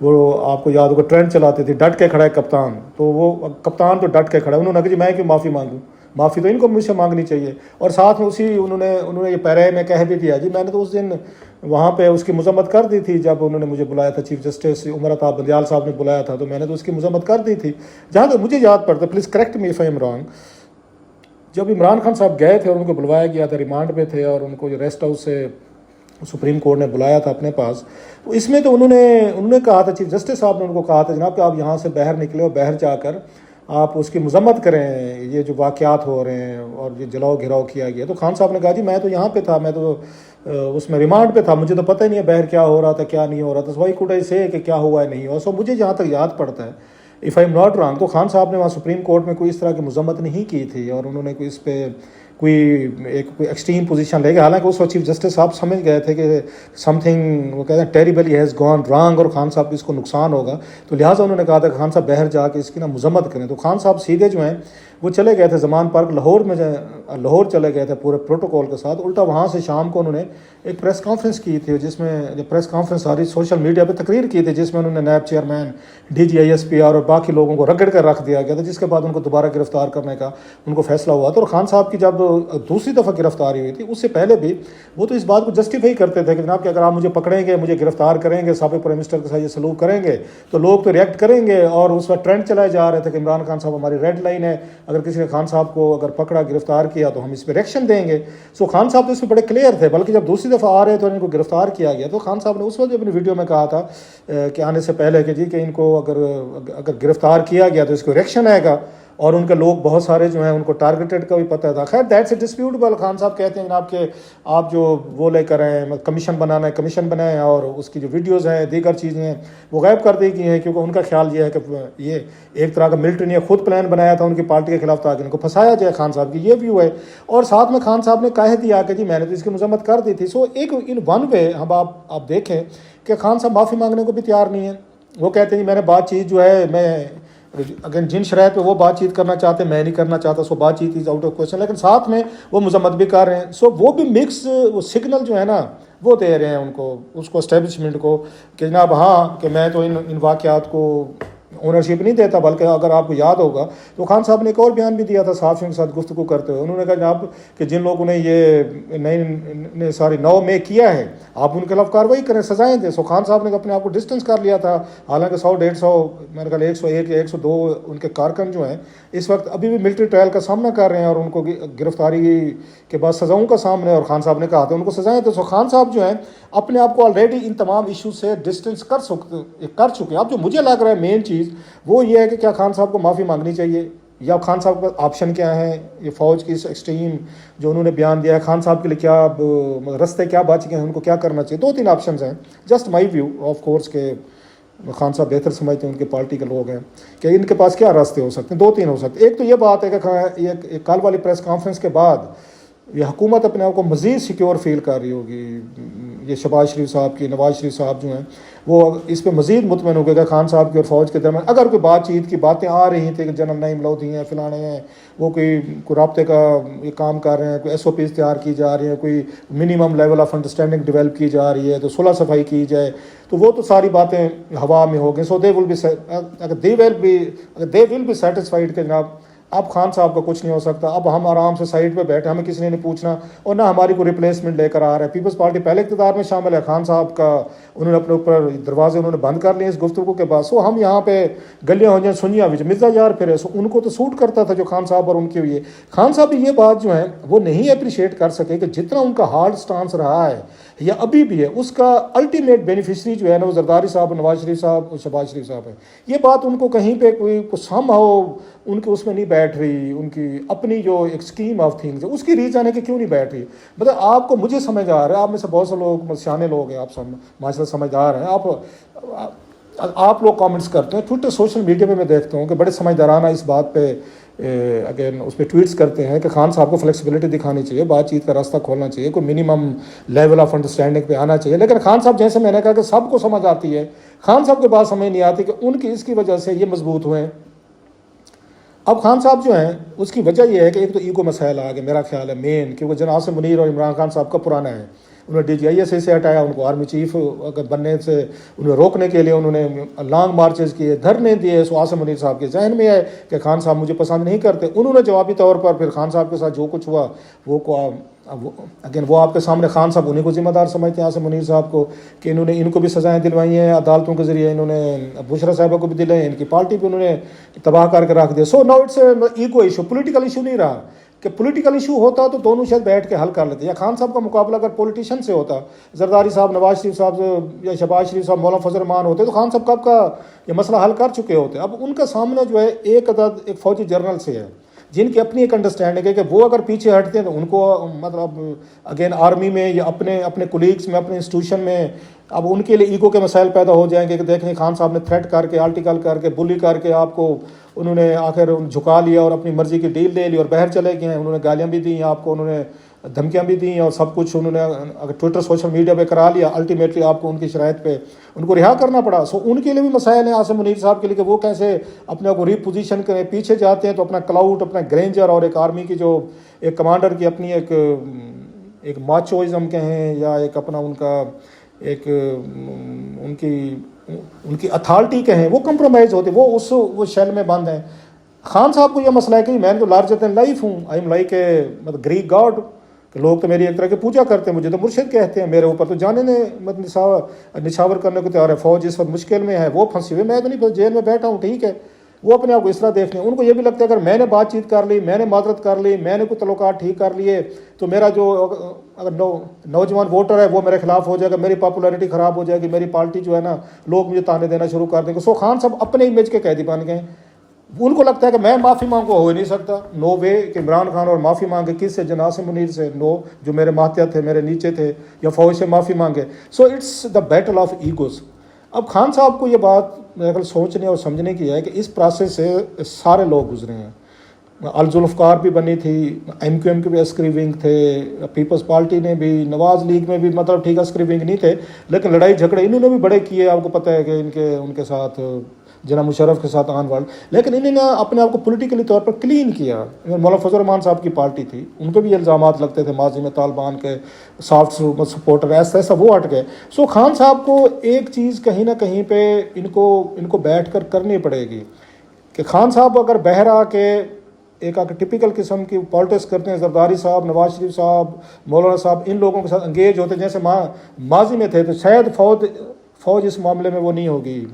وہ آپ کو یاد ہوگا ٹرینڈ چلاتے تھے ڈٹ کے کھڑا ہے کپتان، تو وہ کپتان تو ڈٹ کے کھڑا ہے، انہوں نے کہا جی میں کیوں معافی مانگوں، معافی تو ان کو مجھ سے مانگنی چاہیے۔ اور ساتھ میں اسی انہوں نے یہ پیرے میں کہہ بھی دیا جی میں نے تو اس دن وہاں پہ اس کی مذمت کر دی تھی جب انہوں نے مجھے بلایا تھا، چیف جسٹس عمر عطا بندیال صاحب نے بلایا تھا، تو میں نے تو اس کی مذمت کر دی تھی۔ جہاں تک مجھے یاد پڑتا ہے، please correct me if I am wrong, جب عمران خان صاحب گئے تھے اور ان کو بلوایا گیا تھا، ریمانڈ پہ تھے اور ان کو ریسٹ ہاؤس سے سپریم کورٹ نے بلایا تھا اپنے پاس، تو اس میں تو انہوں نے کہا تھا، چیف جسٹس صاحب نے ان کو کہا تھا جناب کہ آپ یہاں سے باہر نکلے اور باہر جا کر آپ اس کی مذمت کریں، یہ جو واقعات ہو رہے ہیں اور یہ جلاؤ گھراؤ کیا گیا۔ تو خان صاحب نے کہا جی میں تو یہاں پہ تھا، میں تو اس میں ریمانڈ پہ تھا، مجھے تو پتہ ہی نہیں ہے باہر کیا ہو رہا تھا کیا نہیں ہو رہا تھا، سو وائی کوڈ آئی سے کہ کیا ہوا ہے نہیں ہوا۔ سو مجھے جہاں تک یاد پڑتا ہے، if I am not wrong, تو خان صاحب نے وہاں سپریم کورٹ میں کوئی اس طرح کی مذمت نہیں کی تھی اور انہوں نے کوئی اس پہ کوئی ایکسٹریم پوزیشن لے گئے، حالانکہ اس وقت چیف جسٹس صاحب سمجھ گئے تھے کہ سم تھنگ، وہ کہتے ہیں ٹیریبلی ہیز گون رانگ اور خان صاحب کو اس کو نقصان ہوگا، تو لہٰذا انہوں نے کہا تھا کہ خان صاحب باہر جا کے اس کی نا مذمت کریں۔ تو خان صاحب سیدھے جو ہیں وہ چلے گئے تھے زمان پارک لاہور چلے گئے تھے پورے پروٹوکول کے ساتھ، الٹا وہاں سے شام کو انہوں نے ایک پریس کانفرنس کی تھی، جس میں پریس کانفرنس ساری سوشل میڈیا پہ تقریر کی تھی، جس میں انہوں نے NAB chairman D G I S P اور باقی لوگوں کو رگڑ کر رکھ دیا گیا تھا، جس کے بعد ان کو دوبارہ گرفتار کرنے کا ان کو فیصلہ ہوا تھا۔ اور خان صاحب کی جب دوسری دفعہ گرفتاری ہوئی تھی، اس سے پہلے بھی وہ تو اس بات کو جسٹیفائی کرتے تھے کہ جناب کہ اگر آپ مجھے پکڑیں گے، مجھے گرفتار کریں گے، سابق پرائم منسٹر کے ساتھ یہ سلوک کریں گے تو لوگ تو ریئیکٹ کریں گے، اور اس وقت ٹرینڈ چلائے جا رہے تھے کہ عمران خان صاحب ہماری ریڈ لائن ہے، اگر کسی نے خان صاحب کو اگر پکڑا گرفتار کیا تو ہم اس پہ ریئیکشن دیں گے۔ سو خان صاحب تو اس پہ بڑے کلیئر تھے، بلکہ جب دوسری دفعہ آ رہے تھے اور ان کو گرفتار کیا گیا تو خان صاحب نے اس وقت اپنی ویڈیو میں کہا تھا کہ آنے سے پہلے کہ جی کہ ان کو اگر گرفتار کیا گیا تو اس کو ریئیکشن آئے گا، اور ان کے لوگ بہت سارے جو ہیں ان کو ٹارگیٹڈ کا بھی پتہ تھا۔ خیر دیٹس اے ڈسپیوٹیبل، خان صاحب کہتے ہیں جناب کہ آپ جو وہ لے کر ہیں کمیشن بنانا ہے کمیشن بنائیں، اور اس کی جو ویڈیوز ہیں دیگر چیزیں ہیں وہ غائب کر دی گئی ہیں، کیونکہ ان کا خیال یہ ہے کہ یہ ایک طرح کا ملٹری نے خود پلان بنایا تھا ان کی پارٹی کے خلاف تاکہ ان کو پھنسایا جائے۔ خان صاحب کی یہ ویو ہے، اور ساتھ میں خان صاحب نے کہہ دیا کہ جی میں نے تو اس کی مذمت کر دی تھی۔ سو ایک ان ون وے ہم آپ دیکھیں کہ خان صاحب معافی مانگنے کو بھی تیار نہیں ہیں، وہ کہتے ہیں جی میں نے بات چیت جو ہے میں اگر جن شرائط پہ وہ بات چیت کرنا چاہتے ہیں میں نہیں کرنا چاہتا، سو بات چیت از آؤٹ آف کوشچن، لیکن ساتھ میں وہ مذمت بھی کر رہے ہیں۔ سو وہ بھی مکس وہ سگنل جو ہے نا وہ دے رہے ہیں ان کو، اس کو اسٹیبلشمنٹ کو کہ جناب ہاں کہ میں تو ان واقعات کو اونرشپ نہیں دیتا، بلکہ اگر آپ کو یاد ہوگا تو خان صاحب نے ایک اور بیان بھی دیا تھا صحافیوں کے ساتھ گفتگو کرتے ہوئے، انہوں نے کہا جناب کہ جن لوگوں نے یہ نو میں کیا ہے آپ ان کے خلاف کارروائی کریں، سزائیں دیں۔ سو خان صاحب نے اپنے آپ کو ڈسٹنس کر لیا تھا، حالانکہ 100-150 میرے خیال 101 یا 102 ان کے کارکن جو ہیں اس وقت ابھی بھی ملٹری ٹرائل کا سامنا کر رہے ہیں اور ان کو گرفتاری کے بعد سزاؤں کا سامنا ہے، اور خان صاحب نے کہا تھا ان کو سزائیں دیں۔ سو خان صاحب جو ہیں اپنے آپ کو آلریڈی ان تمام ایشو سے ڈسٹنس کر چکے۔ اب جو مجھے لگ رہا ہے مین چیز وہ یہ ہے کہ کیا خان صاحب کو معافی مانگنی چاہیے، یا خان صاحب کا آپشن کیا ہے، یہ فوج کی اس ایکسٹریم جو انہوں نے بیان دیا ہے خان صاحب کے لیے کیا رستے کیا بچ گئے ہیں، ان کو کیا کرنا چاہیے۔ 2-3 آپشنز ہیں، just my view of course کہ خان صاحب بہتر سمجھتے ہیں، ان کے پارٹی کے لوگ ہیں کہ ان کے پاس کیا راستے ہو سکتے ہیں۔ 2-3 ہو سکتے ہیں۔ ایک تو یہ بات ہے کہ کل والی پریس کانفرنس کے بعد یہ حکومت اپنے آپ کو مزید سیکیور فیل کر رہی ہوگی، یہ شہباز شریف صاحب کی نواز شریف صاحب جو ہیں وہ اس پہ مزید مطمئن ہو گئے کہ خان صاحب کی اور فوج کے درمیان اگر کوئی بات چیت کی باتیں آ رہی تھیں کہ جنرل نعیم لودھی ہیں فلانے ہیں، وہ کوئی رابطے کا یہ کام کر رہے ہیں، کوئی ایس او پیز تیار کی جا رہی ہیں، کوئی minimum level of understanding develop کی جا رہی ہے، تو صلح صفائی کی جائے، تو وہ تو ساری باتیں ہوا میں ہو گئی۔ سو دے ول بی سیٹسفائیڈ کہ جناب اب خان صاحب کا کچھ نہیں ہو سکتا، اب ہم آرام سے سائڈ پہ بیٹھے، ہمیں کسی نے نہیں پوچھنا، اور نہ ہماری کوئی ریپلیسمنٹ لے کر آ رہا ہے۔ پیپلز پارٹی پہلے اقتدار میں شامل ہے، خان صاحب کا انہوں نے اپنے اوپر دروازے انہوں نے بند کر لیے اس گفتگو کے بعد۔ سو ہم یہاں پہ گلیاں ہو جائیں سنیاں بھی مرزا یار پھر سو ان کو تو سوٹ کرتا تھا جو خان صاحب اور ان کی ہوئی ہے۔ خان صاحب یہ بات جو ہے وہ نہیں اپریشیٹ کر سکے کہ جتنا ان کا ہارڈ سٹانس رہا ہے یا ابھی بھی ہے، اس کا الٹیمیٹ بینیفیشری جو ہے نا وہ زرداری صاحب، نواز شریف صاحب اور شہباز شریف صاحب ہے۔ یہ بات ان کو کہیں پہ کوئی سم ہو ان کے اس میں نہیں بیٹھ رہی، ان کی اپنی جو ایک اسکیم آف تھنگز ہے اس کی ریچ آنے کی کیوں نہیں بیٹھ رہی۔ مطلب آپ کو مجھے سمجھ آ رہا ہے، آپ میں سے بہت سے لوگ سیانے لوگ ہیں، آپ سب ماشاء اللہ سمجھدار ہیں، آپ لوگ کامنٹس کرتے ہیں ٹویٹر سوشل میڈیا پہ میں دیکھتا ہوں کہ بڑے سمجھدارانہ اس بات پہ اگین اس پہ ٹویٹس کرتے ہیں کہ خان صاحب کو فلیکسیبلٹی دکھانی چاہیے، بات چیت کا راستہ کھولنا چاہیے، کوئی منیمم لیول آف انڈرسٹینڈنگ پہ آنا چاہیے۔ لیکن خان صاحب جیسے میں نے کہا کہ سب کو سمجھ آتی ہے، خان صاحب کے بات سمجھ نہیں آتی کہ ان کی اس کی وجہ سے یہ مضبوط ہوئے ہیں۔ اب خان صاحب جو ہیں اس کی وجہ یہ ہے کہ ایک تو ایگو مسائل آ گئے میرا خیال ہے مین، کیونکہ جناب سے منیر اور عمران خان صاحب کا پرانا ہے، انہوں نے DGIS سے ہٹایا, ان کو آرمی چیف بننے سے انہیں روکنے کے لیے انہوں نے لانگ مارچز کیے, دھرنے دیے. سو عاصم منیر صاحب کے ذہن میں ہے کہ خان صاحب مجھے پسند نہیں کرتے. انہوں نے جوابی طور پر پھر خان صاحب کے ساتھ جو کچھ ہوا اگین وہ آپ کے سامنے, خان صاحب انہیں کو ذمہ دار سمجھتے ہیں عاصم منیر صاحب کو کہ انہوں نے ان کو بھی سزائیں دلوائی ہیں عدالتوں کے ذریعے, انہوں نے بشرا صاحبہ کو بھی دلائیں, ان کی پارٹی بھی انہوں نے تباہ کر کے رکھ دیا. So now it's ego issue, political issue نہیں رہا. کہ پولیٹیکل ایشو ہوتا تو دونوں شاید بیٹھ کے حل کر لیتے, یا خان صاحب کا مقابلہ اگر پولیٹیشین سے ہوتا, زرداری صاحب, نواز شریف صاحب یا شہباز شریف صاحب, مولانا فضل الرحمان ہوتے, تو خان صاحب کب کا یہ مسئلہ حل کر چکے ہوتے. اب ان کا سامنا جو ہے ایک فوجی جنرل سے ہے جن کی اپنی ایک انڈرسٹینڈنگ ہے کہ وہ اگر پیچھے ہٹتے ہیں تو ان کو مطلب اگین آرمی میں یا اپنے کولیگس میں, اپنے انسٹیٹیوشن میں, اب ان کے لیے ایگو کے مسائل پیدا ہو جائیں گے کہ دیکھیں خان صاحب نے تھریٹ کر کے, آرٹیکل کر کے, بلی کر کے آپ کو انہوں نے آخر جھکا لیا اور اپنی مرضی کی ڈیل دے لی اور باہر چلے گئے ہیں. انہوں نے گالیاں بھی دیں آپ کو, انہوں نے دھمکیاں بھی دیں اور سب کچھ انہوں نے اگر ٹویٹر سوشل میڈیا پہ کرا لیا, الٹیمیٹلی آپ کو ان کی شرائط پہ ان کو رہا کرنا پڑا. سو ان کے لیے بھی مسائل ہیں عاصم منیر صاحب کے لیے کہ وہ کیسے اپنے آپ کو ری پوزیشن کریں. پیچھے جاتے ہیں تو اپنا کلاؤٹ, اپنا گرینجر اور ایک آرمی کی جو ایک کمانڈر کی اپنی ایک ماچوئزم کہیں یا ایک اپنا ان کا ایک ان کی اتھارٹی کہیں, وہ کمپرومائز ہوتے, وہ شیل میں بند ہیں. خان صاحب کو یہ مسئلہ ہے کہ میں تو لارجر دین لائف ہوں, آئی ایم لائک اے مطلب گریک گاڈ, کہ لوگ تو میری ایک طرح کی پوجا کرتے ہیں, مجھے تو مرشد کہتے ہیں, میرے اوپر تو جانے نے نچھاور کرنے کو تیار ہے. فوج اس وقت مشکل میں ہے, وہ پھنسی ہوئی, میں تو نہیں جیل میں بیٹھا ہوں, ٹھیک ہے. وہ اپنے آپ کو اس طرح دیکھتے ہیں. ان کو یہ بھی لگتا ہے اگر میں نے بات چیت کر لی, میں نے معذرت کر لی, میں نے کوئی تعلقات ٹھیک کر لیے تو میرا جو اگر نوجوان ووٹر ہے وہ میرے خلاف ہو جائے گا, میری پاپولیرٹی خراب ہو جائے گی, میری پارٹی جو ہے نا لوگ مجھے تانے دینا شروع کر دیں گے. سو خان صاحب اپنے امیج کے قیدی بن گئے. ان کو لگتا ہے کہ میں معافی مانگو, ہو ہی نہیں سکتا, نو وے کہ عمران خان اور معافی مانگے کس سے, عاصم منیر سے, نو, جو میرے ماتحت تھے, میرے نیچے تھے, یا فوج سے معافی مانگے. So it's the battle of egos. اب خان صاحب کو یہ بات میرے خیال سوچنے اور سمجھنے کی ہے کہ اس پروسیس سے سارے لوگ گزرے ہیں. الذوالفقار بھی بنی تھی, MQM کے بھی عسکری ونگ تھے, پیپلز پارٹی نے بھی, نواز لیگ میں بھی مطلب ٹھیک عسکری ونگ نہیں تھے, لیکن لڑائی جھگڑے انہوں نے بھی بڑے کیے. آپ کو پتہ ہے کہ ان کے ساتھ جناب مشرف کے ساتھ آن والڈ, لیکن انہوں نے اپنے آپ کو پولیٹیکلی طور پر کلین کیا. مولانا فضل الرحمان صاحب کی پارٹی تھی, ان پہ بھی الزامات لگتے تھے ماضی میں, طالبان کے سافٹ سپورٹر, ایسا وہ ہٹ گئے. سو خان صاحب کو ایک چیز کہیں نہ کہیں پہ ان کو بیٹھ کر کرنی پڑے گی کہ خان صاحب اگر بہر آ کے ایک ٹپیکل قسم کی پالیٹکس کرتے ہیں, زرداری صاحب, نواز شریف صاحب, مولانا صاحب, ان لوگوں کے ساتھ انگیج ہوتے ہیں جیسے ماضی میں تھے, تو شاید فوج اس معاملے میں وہ نہیں ہوگی,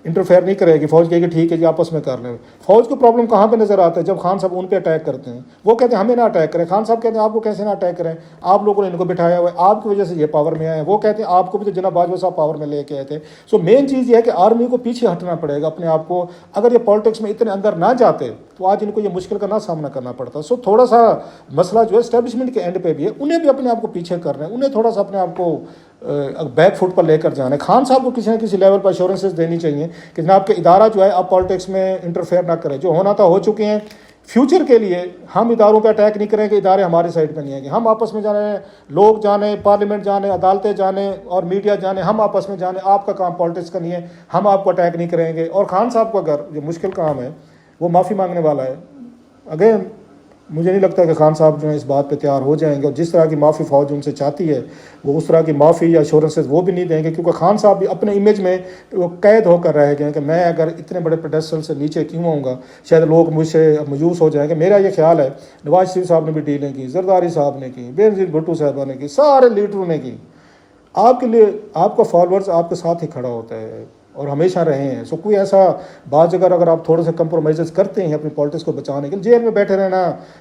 انٹرفیئر نہیں کرے گی. فوج کہے گی ٹھیک ہے جی آپس میں کر لیں. فوج کو پرابلم کہاں پہ نظر آتا ہے, جب خان صاحب ان پہ اٹیک کرتے ہیں. وہ کہتے ہیں ہمیں نہ اٹیک کریں, خان صاحب کہتے ہیں آپ کو کیسے نہ اٹیک کریں, آپ لوگوں نے ان کو بٹھایا ہوا ہے, آپ کی وجہ سے یہ پاور میں آئے ہیں. وہ کہتے ہیں آپ کو بھی تو جناب باجوہ صاحب پاور میں لے کے آئے تھے. سو مین چیز یہ ہے کہ آرمی کو پیچھے ہٹنا پڑے گا اپنے آپ کو. اگر یہ پالیٹکس میں اتنے اندر نہ جاتے تو آج ان کو یہ مشکل کا نہ سامنا کرنا پڑتا. سو تھوڑا سا مسئلہ جو ہے اسٹیبلشمنٹ کے اینڈ پہ بھی ہے, انہیں بھی اپنے آپ کو پیچھے کرنا ہے, انہیں تھوڑا سا اپنے آپ کو بیک فٹ پر لے کر جانا ہے. خان صاحب کو کسی نہ کسی لیول پر ایشورنسز دینی چاہیے کہ جناب کہ ادارہ جو ہے اب پالیٹکس میں انٹرفیئر نہ کرے. جو ہونا تھا ہو چکے ہیں. فیوچر کے لیے ہم اداروں پہ اٹیک نہیں کریں کہ ادارے ہمارے سائڈ پہ نہیں ہیں, کہ ہم آپس میں جانے, لوگ جانے, پارلیمنٹ جانے, عدالتیں جانے اور میڈیا جانے, ہم آپس میں جانے. آپ کا کام پالیٹکس کا نہیں ہے, ہم آپ کو اٹیک نہیں کریں گے. اور خان صاحب کو اگر جو مشکل کام ہے وہ معافی مانگنے والا ہے, اگین مجھے نہیں لگتا کہ خان صاحب جو ہیں اس بات پہ تیار ہو جائیں گے. اور جس طرح کی معافی فوج ان سے چاہتی ہے وہ اس طرح کی معافی یا ایشورنسز وہ بھی نہیں دیں گے, کیونکہ خان صاحب بھی اپنے امیج میں وہ قید ہو کر رہ گئے ہیں کہ میں اگر اتنے بڑے پیڈسٹل سے نیچے کیوں آؤں گا, شاید لوگ مجھ سے مایوس ہو جائیں گے. میرا یہ خیال ہے نواز شریف صاحب نے بھی ڈیلیں کی, زرداری صاحب نے کی, بینظیر بھٹو صاحبہ نے کی, سارے لیڈروں نے کی. آپ کے لیے آپ کا فالوورز آپ کے ساتھ ہی کھڑا ہوتا ہے اور ہمیشہ رہے ہیں. سو کوئی ایسا بعض جگہ اگر آپ تھوڑے سے کمپرومائزز کرتے ہیں اپنی پالیٹکس کو بچانے کے لیے, جیل میں بیٹھے رہنا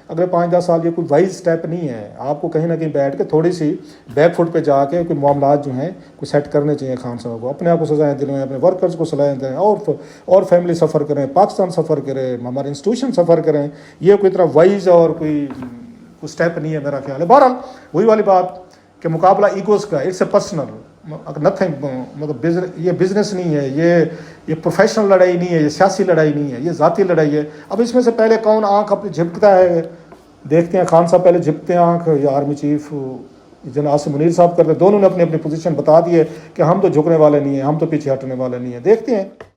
اگلے 5-10 سال یہ کوئی وائز سٹیپ نہیں ہے. آپ کو کہیں نہ کہیں بیٹھ کے تھوڑی سی بیک فٹ پہ جا کے کوئی معاملات جو ہیں کوئی سیٹ کرنے چاہیے. خان صاحب کو اپنے آپ کو سزائیں دلوائیں, اپنے ورکرز کو صلاحیں دیں, اور فیملی سفر کریں, پاکستان سفر کریں, ہمارے انسٹیٹیوشن سفر کریں. یہ کوئی طرح وائز اور کوئی سٹیپ نہیں ہے میرا خیال ہے. بہرحال وہی والی بات کہ مقابلہ ایگوز کا, اٹس اے پرسنل نتھنگ, مطلب یہ بزنس نہیں ہے, یہ پروفیشنل لڑائی نہیں ہے, یہ سیاسی لڑائی نہیں ہے, یہ ذاتی لڑائی ہے. اب اس میں سے پہلے کون آنکھ اپنی جھپکتا ہے, دیکھتے ہیں. خان صاحب پہلے جھپتے ہیں آنکھ یا آرمی چیف جناب عاصم منیر صاحب کرتے. دونوں نے اپنی اپنی پوزیشن بتا دی ہے کہ ہم تو جھکنے والے نہیں ہیں, ہم تو پیچھے ہٹنے والے نہیں ہیں. دیکھتے ہیں.